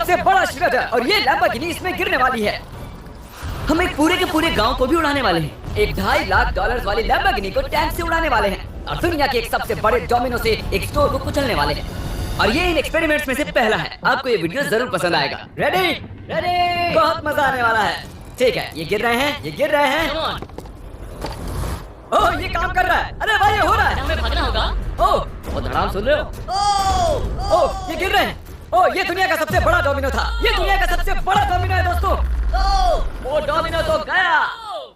सबसे बड़ा श्रेडर और ये लैम्बोर्गिनी इसमें गिरने वाली है। हम एक पूरे के पूरे गांव को भी उड़ाने वाले हैं। एक $2.5 लाख वाली लैम्बोर्गिनी को टैंक से उड़ाने वाले हैं और दुनिया के एक सबसे बड़े डोमिनो से एक स्टोर को कुचलने वाले हैं। और ये इन एक्सपेरिमेंट्स में से पहला है। आपको ये वीडियो जरूर पसंद आएगा। रेडी? रेडी? बहुत मजा आने वाला है। ठीक है, ये गिर रहे हैं, ये गिर रहे हैं। ओह, ये काम कर रहा है। अरे भाई, ये हो रहा है। हमें भागना होगा। ओह, वो धड़ाम सुन रहे हो? ओह, ये गिर रहे हैं। ओह, ये दुनिया का सबसे बड़ा डोमिनो था। ये दुनिया का सबसे बड़ा डोमिनो है दोस्तों। वो डोमिनो तो गया।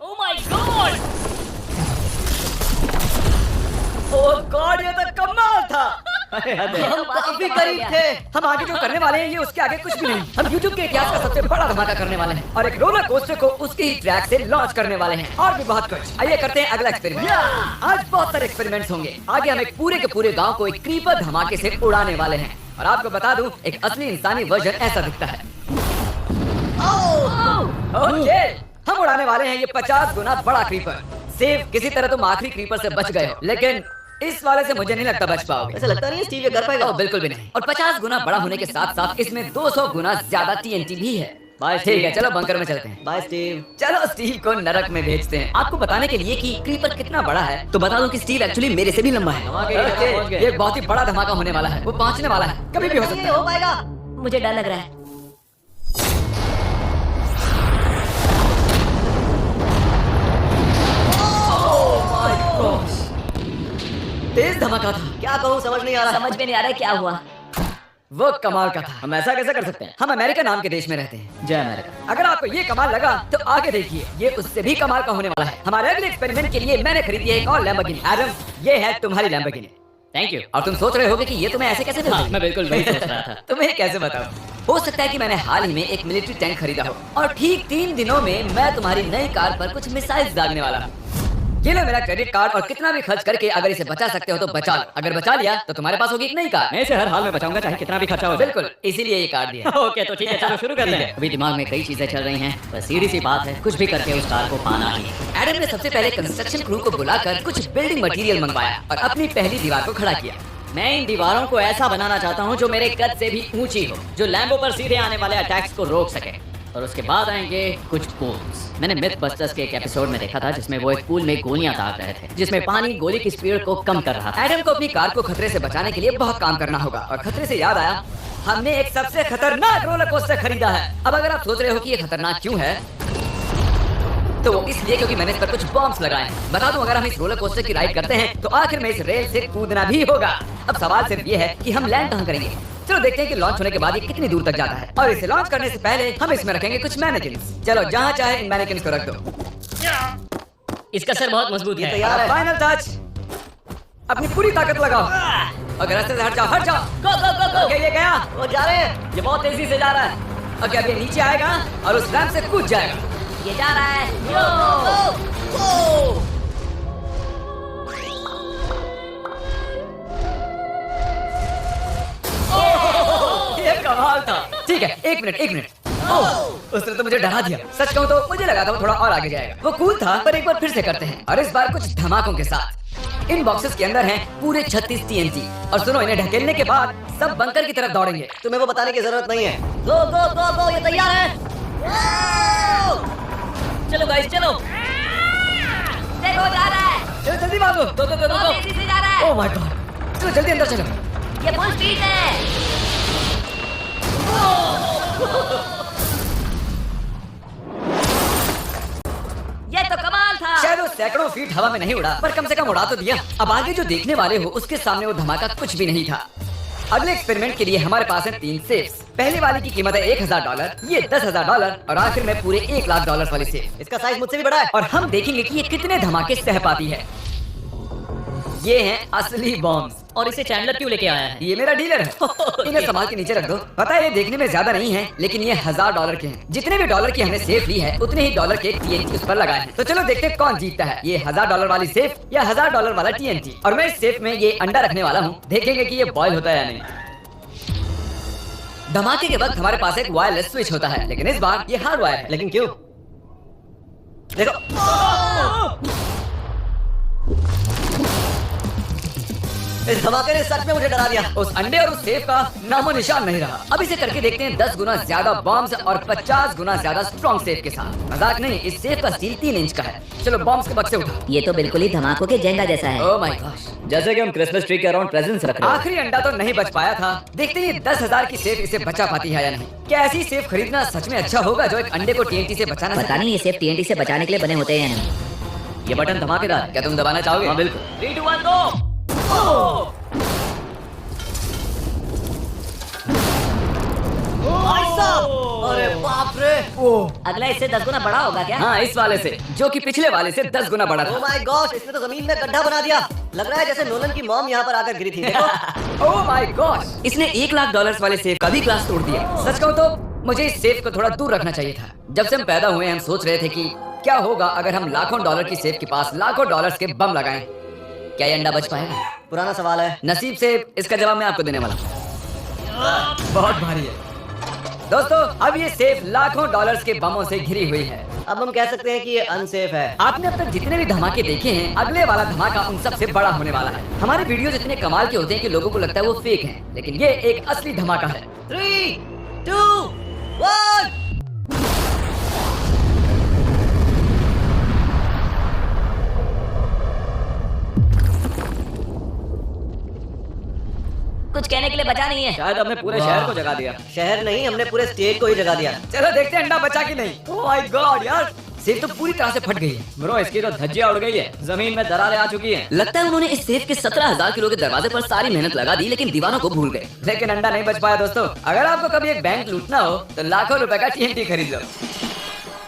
Oh my God! Oh God, ये तो कमाल था। हम काफी करीब थे। हम आगे जो करने वाले हैं ये उसके आगे कुछ भी नहीं। हम YouTube के इतिहास का सबसे बड़ा धमाका करने वाले हैं और एक रोलर कोस्टर को उसके ही ट्रैक से लॉन्च करने वाले हैं और भी बहुत कुछ। आइए करते हैं अगला एक्सपेरिमेंट। आज बहुत सारे एक्सपेरिमेंट्स होंगे। आगे हम एक पूरे के पूरे गांव को एक क्रीपर धमाके से उड़ाने वाले हैं और आपको बता दूं, एक असली इंसानी वर्जन ऐसा दिखता है। ओके, हम उड़ाने वाले हैं ये 50 गुना बड़ा क्रीपर। सेफ, किसी तरह तुम आखिरी क्रीपर से बच गए हो, लेकिन इस वाले से मुझे नहीं लगता बच पाओगे। ऐसा लगता नहीं है स्टीव ये कर पाएगा। बिल्कुल भी नहीं। और 50 गुना बड़ा होने के साथ साथ इसमें 200 गुना ज्यादा TNT भी है। बाय, ठीक है, चलो बंकर में चलते हैं। Bye Steve. चलो स्टीव को नरक में भेजते हैं। आपको बताने के लिए कि क्रीपर कितना बड़ा है तो बता दूं कि स्टीव एक्चुअली मेरे से भी लंबा है। ओके, ये बहुत ही बड़ा धमाका होने वाला है। वो पहुंचने वाला है, कभी भी हो सकता है। हो पाएगा। मुझे डर लग रहा है। तेज धमाका था। क्या कहूँ समझ नहीं आ रहा। समझ में नहीं आ रहा है क्या हुआ। वो कमाल का था। हम ऐसा कैसे कर सकते हैं? हम अमेरिका नाम के देश में रहते हैं। जय अमेरिका। अगर आपको ये कमाल लगा तो आगे देखिए, ये उससे भी कमाल का होने वाला है। हमारे अगले एक्सपेरिमेंट के लिए मैंने खरीदी है एक और लैम्बोर्गिनी। एडम, ये है तुम्हारी लैम्बोर्गिनी। Thank you. और तुम सोच रहे होगे कि ये तुम्हें ऐसे कैसे मिल गई? मैं बिल्कुल वही सोच रहा था। तुम्हें कैसे बताऊं? हो सकता है कि मैंने हाल ही में एक मिलिट्री टैंक खरीदा हो और ठीक 3 दिनों में मैं तुम्हारी नई कार पर कुछ मिसाइल्स दागने वाला हूं। ये लो मेरा क्रेडिट कार्ड और कितना भी खर्च करके अगर इसे बचा सकते हो तो बचा लो। अगर बचा लिया तो तुम्हारे पास होगी एक नई कार। मैं इसे हर हाल में बचाऊंगा, चाहे कितना भी खर्चा हो। बिल्कुल, इसीलिए ये कार्ड दिया। ओके, तो ठीक है, चलो शुरू करते हैं। अभी दिमाग में कई चीजें चल रही हैं, बस सीधी सी बात है, कुछ भी करके उस कार को पाना ही है। एडम ने सबसे पहले कंस्ट्रक्शन क्रू को बुलाकर कुछ बिल्डिंग मटेरियल मंगवाया और अपनी पहली दीवार को खड़ा किया। मैं इन दीवारों को ऐसा बनाना चाहता हूँ जो मेरे कद से भी ऊंची हो, जो लैम्बो पर सीधे आने वाले अटैक्स को रोक सके। और उसके बाद आएंगे कुछ पूल्स। मैंने मिथबस्टर्स के एक एपिसोड में देखा था जिसमें वो एक पूल में गोलियां दाग रहे थे, जिसमें पानी गोली की स्पीड को कम कर रहा था। एडम को अपनी कार को खतरे से बचाने के लिए बहुत काम करना होगा और खतरे से याद आया, हमने एक सबसे खतरनाक रोलर कोस्टर खरीदा है। अब अगर आप सोच रहे हो कि ये खतरनाक क्यों है, तो वो इसलिए क्योंकि मैंने इस पर कुछ बॉम्ब्स लगाए हैं। बता दूं, अगर हम इस रोलर कोस्टर की राइड करते हैं तो आखिर में इस रेल से कूदना भी होगा। अब सवाल सिर्फ ये है कि हम लैंड कहाँ करेंगे। चलो देखते हैं कि लॉन्च होने के बाद ये कितनी दूर तक जाता है। और इसे लॉन्च करने से पहले हम इसमें रखेंगे कुछ मैनेकिन्स। चलो जहाँ चाहे इन मैनेकिन्स को रख दो। इसका सर बहुत मजबूत है। तैयार है। फाइनल टच, अपनी पूरी ताकत लगाओ और रास्ते से हट जाओ, हट जाओ। गो गो गो गो। ओके, ये गया। वो जा रहे हैं। ये बहुत तेजी से जा रहा है। ओके, अब ये नीचे आएगा और उस रैंप से कूद जाएगा। ये जा रहा है। ये कमाल था। ठीक है, एक मिनट। ओह, उसने तो मुझे डरा दिया। सच कहूँ तो मुझे लगा था वो थोड़ा और आगे जाएगा। वो कूल था, पर एक बार फिर से करते हैं और इस बार कुछ धमाकों के साथ। इन बॉक्सेस के अंदर हैं पूरे 36 TNT और सुनो, इन्हें ढकेलने के बाद सब बंकर की तरफ दौड़ेंगे। तुम्हें वो बताने की जरूरत नहीं है। गो गो गो गो, ये तैयार है। चलो गाइस, चलो। देखो, जा रहा है। चलो जल्दी भागो। दो बहुत तेजी से जा रहा है। ओह माय गॉड, चलो जल्दी अंदर चलो। ये फुल स्पीड है। ये तो कमाल था। शायद वो सैकड़ों फीट हवा में नहीं उड़ा, पर कम से कम उड़ा तो दिया। अब आगे जो देखने वाले हो उसके सामने वो धमाका कुछ भी नहीं था। अगले एक्सपेरिमेंट के लिए हमारे पास है 3 सेफ्स। पहले वाली की कीमत है $1000, ये $10,000 और आखिर में पूरे $1 लाख वाली सेफ। इसका साइज मुझसे भी बड़ा है। और हम देखेंगे कि ये कितने धमाके सह पाती है। ये हैं असली बॉम्ब्स। और इसे चैंडलर क्यों लेके आया है? ये मेरा डीलर है। इन्हें संभाल के नीचे रख दो। पता है ये देखने में ज्यादा नहीं है, लेकिन ये $1000 के हैं। जितने भी डॉलर की हमने सेफ ली है उतने ही डॉलर के TNT उस पर लगाए हैं। तो चलो देखते हैं कौन जीतता है, ये $1000 वाली सेफ या $1000 वाला TNT। और मैं इस सेफ में ये अंडा रखने वाला हूँ, देखेंगे कि ये बॉयल होता है या नहीं। धमाके के वक्त हमारे पास एक वायरलेस स्विच होता है, लेकिन इस बार ये हार्ड वायर है। लेकिन क्यों? देखो। इस धमाके ने सच में मुझे डरा दिया। उस अंडे और उस सेफ का नामो निशान नहीं रहा। अब इसे करके देखते हैं 10 गुना ज्यादा बॉम्ब्स और 50 गुना ज्यादा स्ट्रॉन्ग सेफ के साथ। मजाक नहीं, इस सेफ का स्टील 3 इंच का है। चलो बॉम्ब्स के बक्से उठा। ये तो बिल्कुल ही धमाकों के जेंगा जैसा है। ओह माय गॉश, जैसे कि हम क्रिसमस ट्री के अराउंड प्रेजेंट्स रख रहे हैं। आखिरी अंडा तो नहीं बच पाया था। देखते हैं 10,000 की सेफ इसे बचा पाती है या नहीं। क्या ऐसी सेफ खरीदना सच में अच्छा होगा जो एक अंडे को TNT से बचाना पता नहीं ये सेफ TNT से बचाने के लिए बने होते हैं। ये बटन धमाकेदार है। क्या तुम दबाना चाहोगे? हाँ बिल्कुल। 3 2 1 गो। अरे बाप रे। अगला इससे 10 गुना बड़ा होगा क्या? हाँ, इस वाले से, जो कि पिछले वाले से 10 गुना बड़ा ओह था। माय गॉड, इसने तो जमीन में गड्ढा बना दिया। लग रहा है जैसे नोलन की मॉम यहाँ पर आकर गिरी थी। देखो। ओह माय गॉश, इसने $1 लाख वाले सेफ का भी ग्लास तोड़ दिया। सच कहूँ तो मुझे इस सेफ को थोड़ा दूर रखना चाहिए था। जब से हम पैदा हुए हम सोच रहे थे कि क्या होगा अगर हम लाखों डॉलर की सेफ के पास लाखों डॉलर्स के बम लगाएं। क्या ये अंडा बच पाएगा? पुराना सवाल है। नसीब से इसका जवाब मैं आपको देने वाला हूँ। बहुत भारी है दोस्तों। अब ये सेफ लाखों डॉलर्स के बमों से घिरी हुई है। अब हम कह सकते हैं कि ये अनसेफ है। आपने अब तक जितने भी धमाके देखे हैं, अगले वाला धमाका उन सबसे बड़ा होने वाला है। हमारे वीडियोस इतने कमाल के होते हैं कि लोगों को लगता है वो फेक हैं, लेकिन ये एक असली धमाका है। 3 2 1। कुछ कहने के लिए बचा नहीं है। शायद हमने पूरे शहर को जगा दिया। शहर नहीं, हमने पूरे स्टेट को ही जगा दिया। चलो देखते हैं अंडा बचा कि नहीं। ओह माय गॉड यार, सेफ तो पूरी तरह से फट गई है। ब्रो, इसकी तो धज्जियां उड़ गई है। जमीन में दरारें आ चुकी हैं। लगता है उन्होंने इस सेफ के 17,000 किलो के दरवाजे पर सारी मेहनत लगा दी, लेकिन दीवारों को भूल गए। लेकिन अंडा नहीं बच पाया दोस्तों। अगर आपको कभी एक बैंक लूटना हो तो लाखों रुपए का TNT खरीद लो।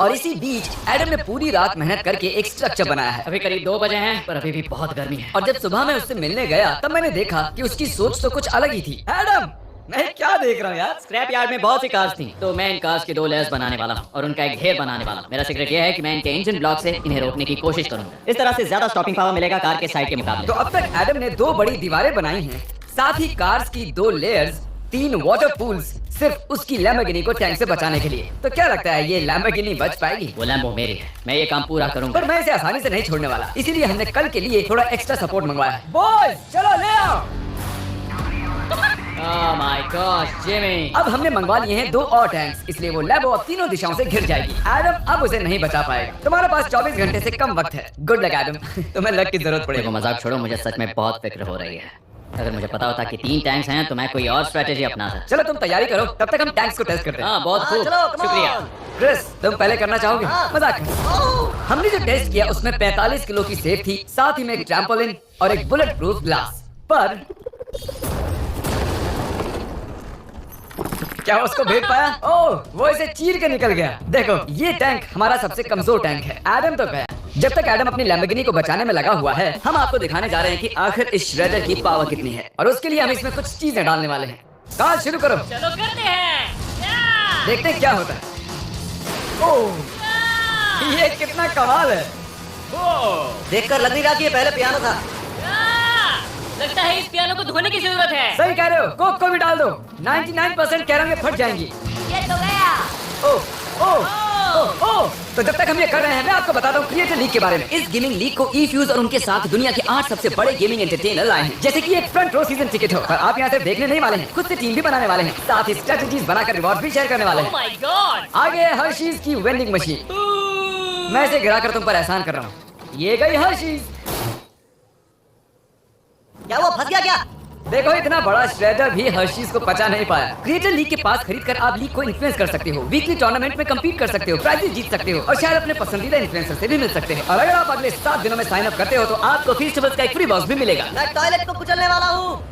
और इसी बीच एडम ने पूरी रात मेहनत करके एक स्ट्रक्चर बनाया है। अभी करीब 2 बजे हैं, पर अभी भी बहुत गर्मी है। और जब सुबह मैं उससे मिलने गया तब मैंने देखा कि उसकी सोच तो कुछ अलग ही थी। एडम, मैं क्या देख रहा हूँ यार? स्क्रैप यार्ड में बहुत सी कार्स थी, तो मैं इन कार्स की 2 लेयर्स बनाने वाला हूँ और उनका एक घेर बनाने वाला हूँ। मेरा सीक्रेट ये है कि मैं इनके इंजन ब्लॉक से इन्हें रोकने की कोशिश करूंगा। इस तरह से ज्यादा स्टॉपिंग पावर मिलेगा कार के साइड के मुकाबले। तो अब तक एडम ने 2 बड़ी दीवारें बनाई हैं, साथ ही कार्स की 2 लेयर्स, 3 वाटर पूल्स, सिर्फ उसकी लैम्बोर्गिनी को टैंक से बचाने के लिए। तो क्या लगता है ये लैम्बोर्गिनी बच पाएगी? वो लैम्बो मेरी है, मैं ये काम पूरा करूंगा। पर मैं इसे आसानी से नहीं छोड़ने वाला, इसीलिए हमने कल के लिए थोड़ा एक्स्ट्रा सपोर्ट मंगवाया है। बॉयज चलो ले आओ। Oh my God Jimmy. अब हमने मंगवा लिए हैं 2 और टैंक्स, इसलिए वो लैम्बो अब तीनों दिशाओं से घिर जाएगी। एडम अब उसे नहीं बचा पाएगा। तुम्हारे पास 24 घंटे से कम वक्त है। Good luck Adam. तुम्हें लक की जरूरत देखो पड़ेगी। मजाक छोड़ो, मुझे सच में बहुत फिक्र हो रही है। अगर मुझे पता होता कि 3 टैंक्स हैं तो मैं कोई और स्ट्रेटेजी अपनाता। चलो तुम तैयारी करो, तब तक हम टैंक्स को टेस्ट करते हैं। हाँ बहुत खूब, चलो, come on। शुक्रिया। क्रिस, तुम पहले करना चाहोगे? हाँ। मजाक नहीं। हमने जो टेस्ट किया उसमें 45 किलो की सेफ थी, साथ ही में एक ट्रैम्पोलिन और एक बुलेट प्रूफ ग्लास। पर क्या उसको भेद पाया? ओह, वो इसे चीर के निकल गया। देखो, ये टैंक हमारा सबसे कमजोर टैंक है। एडम तो गया। जब तक एडम अपनी लैम्बोर्गिनी को बचाने में लगा हुआ है, हम आपको दिखाने जा रहे हैं कि आखिर इस श्रेडर की पावर कितनी है, और उसके लिए हम इसमें कुछ चीजें डालने वाले हैं। कार शुरू करो। चलो करते हैं। देखते हैं क्या होता है। ओह, ये कितना कमाल है। देखकर लग नहीं रहा कि ये पहले पियानो था। लगता है इस पियानो को धोने की जरूरत है। सही कह रहे हो, कोक को भी डाल दो। 99% कैरम ये फट जाएंगी। ये तो गया। ओह ओह ओह, तो जब तक हम ये कर रहे हैं मैं आपको बताता हूँ क्रिएटर लीग के बारे में। इस गेमिंग लीग को ई-फ्यूज और उनके साथ दुनिया के 8 सबसे बड़े गेमिंग एंटरटेनर लाए हैं। जैसे कि एक फ्रंट रो सीजन टिकट हो, और आप यहाँ से देखने नहीं वाले हैं, खुद से टीम भी बनाने वाले हैं, साथ ही स्ट्रेटजीज बनाकर रिवॉर्ड भी शेयर करने वाले हैं। Oh my God! आगे है हर्शीज की वेंडिंग मशीन। मैं इसे गिराकर तुम पर एहसान कर रहा हूँ। ये गई हर्शीज। क्या वो फंस गया क्या? देखो, इतना बड़ा श्रेडर भी हर्शीज को पचा नहीं पाया। क्रिएटर लीग के पास खरीदकर आप लीग को इन्फ्लुएंस कर सकते हो, वीकली टूर्नामेंट में कम्पीट कर सकते हो, प्राइजेस जीत सकते हो, और शायद अपने पसंदीदा इन्फ्लुएंसर से भी मिल सकते हो। और अगर आप अगले 7 दिनों में साइन अप करते हो तो आपको फेस्टिवल्स का एक फ्री बॉक्स भी मिलेगा। मैं टॉयलेट को कुचलने वाला हूँ।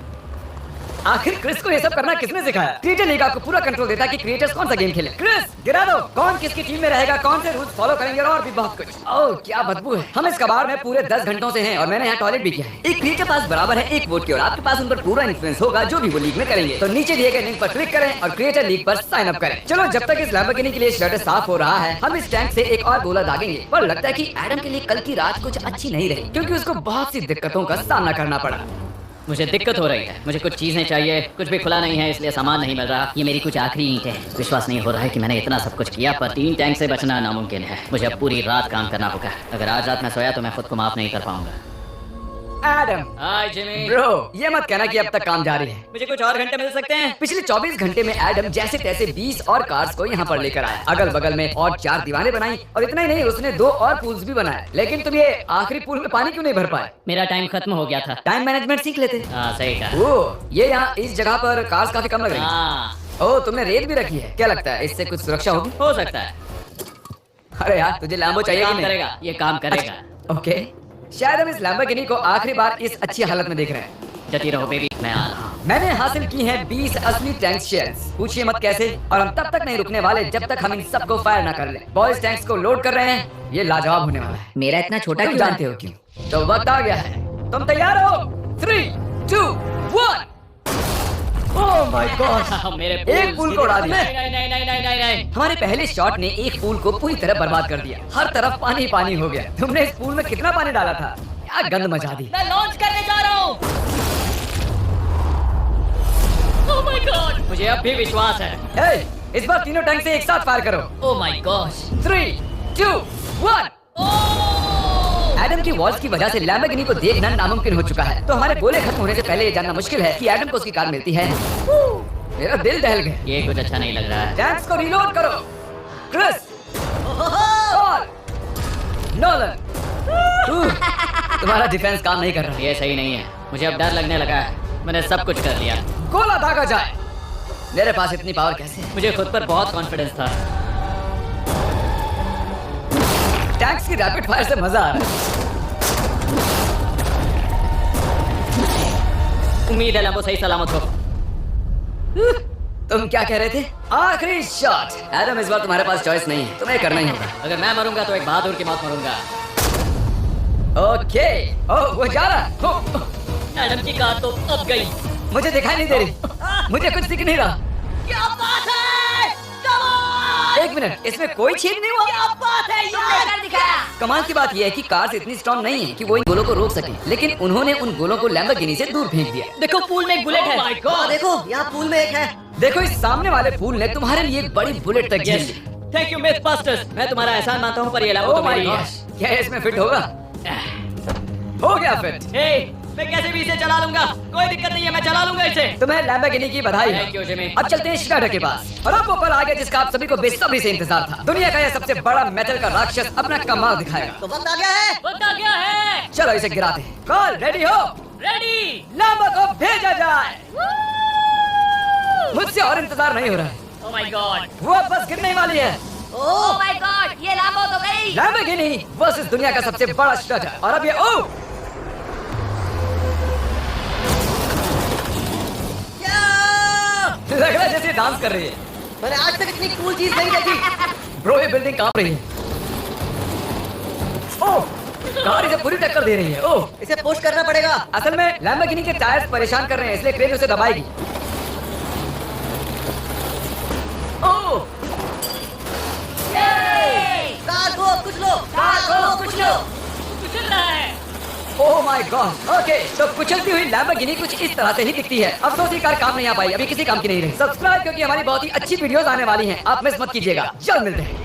आखिर क्रिस को ये सब करना किसने सिखाया? क्रिएटर लीग आपको पूरा कंट्रोल देता है कि क्रिएटर्स कौन सा गेम खेले। क्रिस, गिरा दो। कौन किसकी टीम में रहेगा, कौन से रूल्स फॉलो करेंगे, और भी बहुत कुछ। ओह, क्या बदबू है। हम इस कबाड़ में पूरे 10 घंटों से हैं और मैंने यहाँ टॉयलेट भी किया है। एक क्रिएटर पास बराबर है 1 वोट के, और आपके पास उन पर पूरा इन्फ्लुएंस होगा जो भी वो लीग में करेंगे। तो नीचे दिए गए लिंक पर क्लिक करें और क्रिएटर लीग पर साइन अप करें। चलो, जब तक इस लैम्बोर्गिनी के लिए श्रेडर साफ हो रहा है, हम इस टैंक से एक और गोला दागेंगे। पर लगता है कि एडम के लिए कल की रात कुछ अच्छी नहीं रही, क्योंकि उसको बहुत सी दिक्कतों का सामना करना पड़ा। मुझे दिक्कत हो रही है, मुझे कुछ चीजें चाहिए, कुछ भी खुला नहीं है इसलिए सामान नहीं मिल रहा। ये मेरी कुछ आखिरी ईंट है। विश्वास नहीं हो रहा है कि मैंने इतना सब कुछ किया, पर 3 टैंक से बचना नामुमकिन है। मुझे अब पूरी रात काम करना होगा। अगर आज रात में सोया तो मैं खुद को माफ नहीं कर पाऊंगा। एडम। हाय जिमी। ब्रो, ये मत कहना कि अब तक काम जारी है। मुझे कुछ और घंटे मिल सकते हैं? पिछले 24 घंटे में एडम जैसे तैसे 20 और कार्स को यहाँ पर लेकर आया, अगल बगल में और 4 दीवारें बनाई, और इतना ही नहीं, उसने 2 और पूल्स भी बनाए। लेकिन तुम ये आखिरी पूल में पानी क्यों नहीं भर पाए? मेरा टाइम खत्म हो गया था। टाइम मैनेजमेंट सीख लेते। हाँ सही कहा। ओ, ये यहाँ इस जगह पर कार्स काफी कम लग रही हैं। हाँ ओ, तुमने रेत भी रखी है, क्या लगता है इससे कुछ सुरक्षा होगी? हो सकता है। अरे यार, तुझे लैम्बो चाहिए कि काम नहीं? करेगा, ये काम करेगा। ओके, शायद हम इस लैम्बोर्गिनी को आखिरी बार इस अच्छी हालत में देख रहे हैं। जती रहो बेबी, मैं आ रहा हूँ। मैंने हासिल की हैं 20 असली टैंक शेल्स। पूछिए मत कैसे, और हम तब तक नहीं रुकने वाले जब तक हम इन सबको फायर ना कर लें। बॉयज टैंक्स को लोड कर रहे हैं, ये लाजवाब होने वाला है। मेरा इतना छोटा तुम क्यों जानते हो क्यों? तो वक्त आ गया है, तुम तैयार हो? 3, 2, 1। ओह माय गॉड, मेरे एक पूल को उड़ा दिया। नहीं नहीं नहीं नहीं नहीं नहीं। हमारे पहले शॉट ने एक पूल को पूरी तरह बर्बाद कर दिया, हर तरफ पानी ही पानी हो गया। तुमने इस पूल में कितना पानी डाला था? क्या गंद मचा दी। मैं लॉन्च करने जा रहा हूँ। ओह माय गॉड, मुझे अब भी विश्वास है। हे, इस बार तीनों टैंक से एक साथ फायर करो। Oh my gosh. 3, 2, 1। एडम की वॉल्स की वजह से लैम्बोर्गिनी को देखना नामुमकिन हो चुका है, तो हमारे गोले खत्म होने से पहले ये जानना मुश्किल है कि एडम को उसकी कार मिलती है। मेरा दिल दहल गया। ये कुछ अच्छा नहीं लग रहा है। टैंक्स को रीलोड करो। क्रिस और नोलन, तुम्हारा डिफेंस काम नहीं कर रहा। ये सही नहीं है, मुझे अब डर लगने लगा है। मैंने सब कुछ कर लिया। गोला दागा जाए। मेरे पास इतनी पावर कैसे है? मुझे खुद पर बहुत कॉन्फिडेंस था। टैंक्स की रैपिड फायर से मजा आ रहा है। उम्मीद है लंबो सही सलामत हो। तुम क्या कह रहे थे? आखिरी शॉट। एडम, इस बार तुम्हारे पास चॉइस नहीं है, तुम्हें करना ही होगा। अगर मैं मरूंगा तो एक बहादुर की मौत मरूंगा। ओके। ओह, वो जा रहा। ओह, एडम की कार तो अब गई। मुझे दिखाई नहीं दे रही, मुझे कुछ दिख नहीं रहा। क्या बात है? Come on! एक मिनट, इसमें कोई छेद नहीं हुआ। क्या बात है यार? दिखाया। कमाल की बात यह है कि कार्स इतनी स्ट्रॉन्ग नहीं है कि वो इन गोलों को रोक सके, लेकिन उन्होंने उन गोलों को लैम्बोर्गिनी से दूर फेंक दिया। देखो पूल में एक बुलेट है। हाँ, देखो यहाँ पूल में एक है। देखो, इस सामने वाले फूल ने तुम्हारे लिए एक बड़ी बुलेट तक झेल Yes. Lee. Thank you Mythbusters। मैं तुम्हारा एहसान मानता हूँ, पर ये लाओ ओह तो माय मेरी है। गॉश, क्या ये इसमें फिट होगा? हो गया फिट। हे, मैं कैसे भी इसे चला लूंगा, कोई दिक्कत नहीं है, मैं चला लूंगा इसे। तुम्हें लैम्बोर्गिनी की बधाई है। Thank you, Jimmy। अब चलते हैं श्नाइडर के पास, और अब वो पल आ गया जिसका आप सभी को बेसब्री से इंतजार था। दुनिया का यह सबसे बड़ा मेटल का राक्षस अपना कमाल दिखाएगा। तो वक्त आ गया है। बता क्या है? चलो इसे गिराते हैं। कॉल रेडी हो? रेडी। लैम्बो को भेजा जाए। मुझसे और इंतजार नहीं हो रहा है। Oh my God. वो अब बस गिरने ही वाली है। ओह माय गॉड, ये लांबो तो गई। लैम्बोर्गिनी बस इस दुनिया का सबसे बड़ा स्टड है, और अब ये ओह लग रहा है जैसे डांस कर रही है। मैंने आज तक इतनी कूल चीज नहीं देखी। ब्रो, ये बिल्डिंग कांप रही है। ओह, कार इसे पूरी टक्कर दे रही है। ओह, इसे पुश करना पड़ेगा। असल में लैम्बोर्गिनी के टायर्स परेशान कर रहे हैं, इसलिए क्रेन उसे दबाएगी। ओह, कार को कुछ लो, कार को कुछ लो। कुचल रहा है। Oh my God. ओके, तो कुचलती हुई लैम्बोर्गिनी कुछ इस तरह से ही दिखती है। अफसोस ये कार काम नहीं आ पाई, अभी किसी काम की नहीं रही। सब्सक्राइब, क्योंकि हमारी बहुत ही अच्छी वीडियोस आने वाली हैं, आप मिस मत कीजिएगा। जल्द मिलते हैं।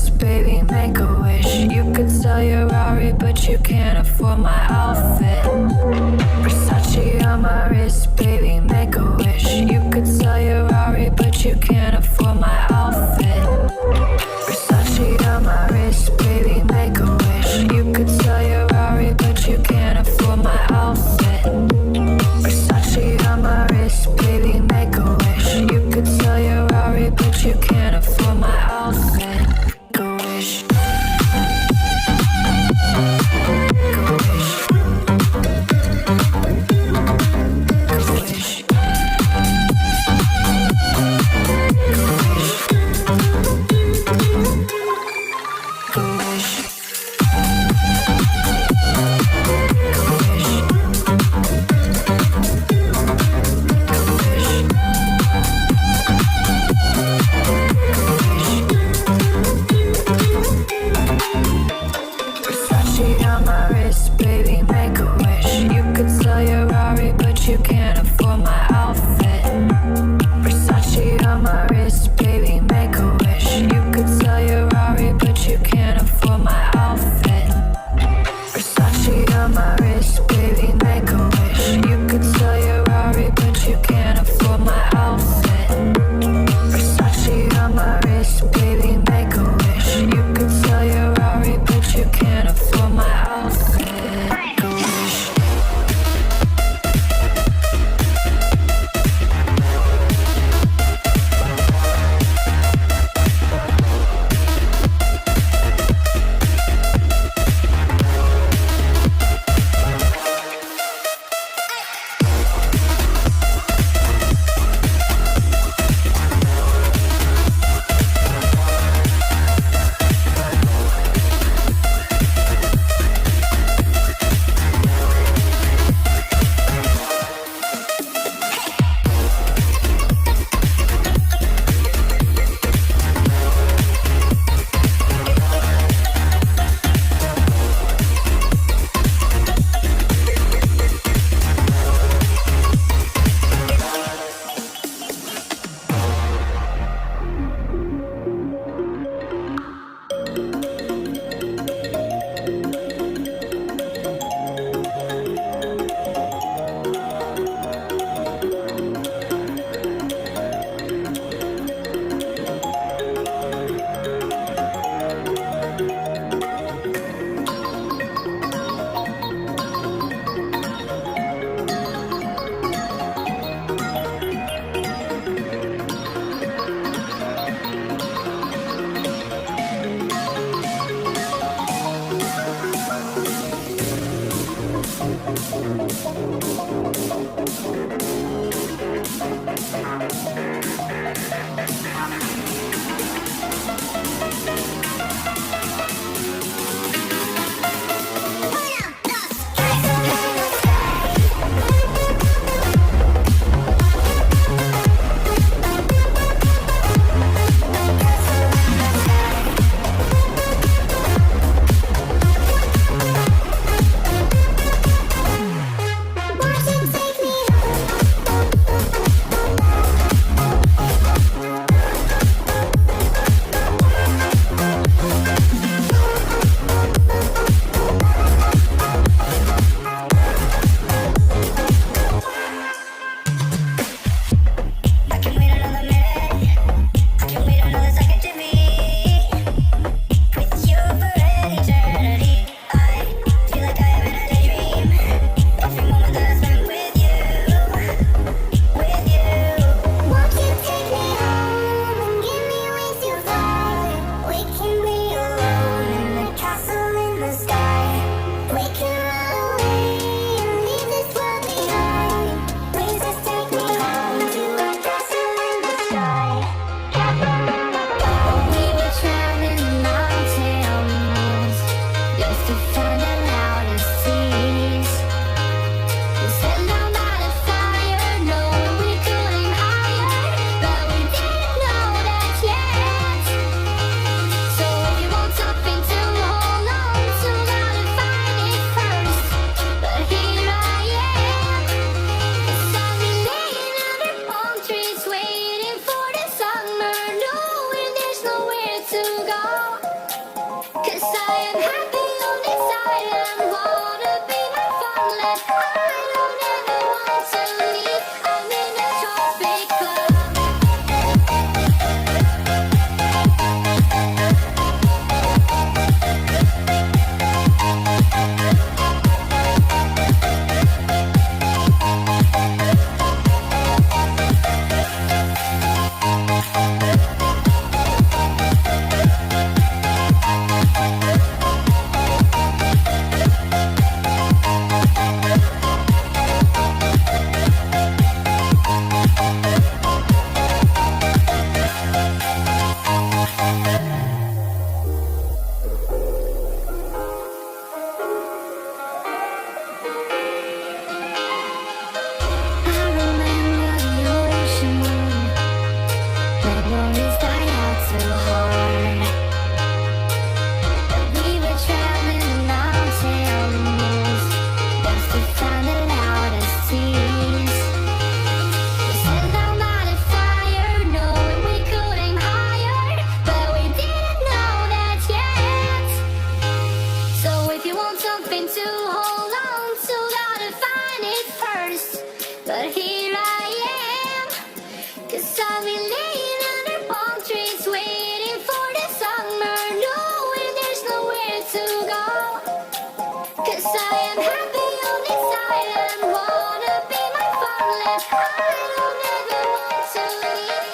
wrist, baby, make a wish. You could sell your Rari, but you can't afford my outfit. Versace on my wrist, baby, make a wish. You could sell your Rari, but you can't afford my outfit. Versace on my wrist, baby, make a wish. You could sell your Rari, but you can't afford my outfit. Versace on my wrist, baby, make a wish. You could sell your Rari, but you can't afford my outfit. Make a wish. Make a wish. Make a wish. Make a wish. 'Cause I am happy on this island. Wanna be my farmland. I don't ever want to leave. I'm in a tropic club. I remember the ocean when worries died out too hard. We were traveling the mountains just to find the loudest tears. We set down by the fire, knowing we could aim higher, but we didn't know that yet. So if you want something to hold on to, gotta find it first. But here I am, 'cause I've been laying under palm trees, waiting for the summer, knowing there's nowhere to go. 'Cause I am happy on this island, wanna be my farmland. I don't ever want to leave.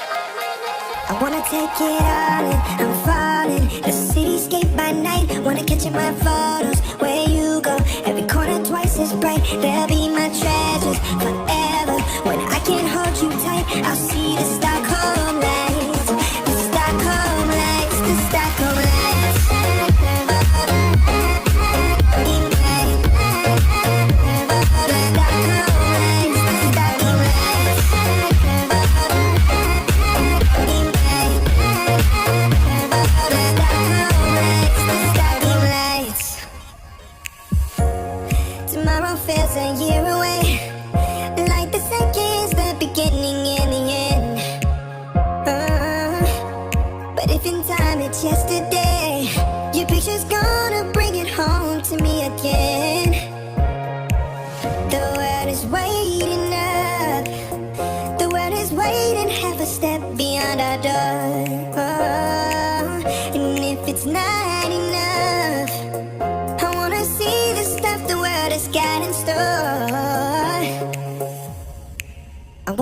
I wanna take it all in, I'm falling. The cityscape by night, wanna catch in my photos. Where you go, every corner twice as bright. They'll be my treasures forever. When I can't hold you tight, I'll see the Stockholm lights. The Stockholm lights, the Stockholm lights. Tomorrow feels a year away, like the seconds, the beginning and the end. But if in time it's yesterday, your picture's gonna bring it home to me again. The world is waiting up, the world is waiting half a step beyond our door. And if it's not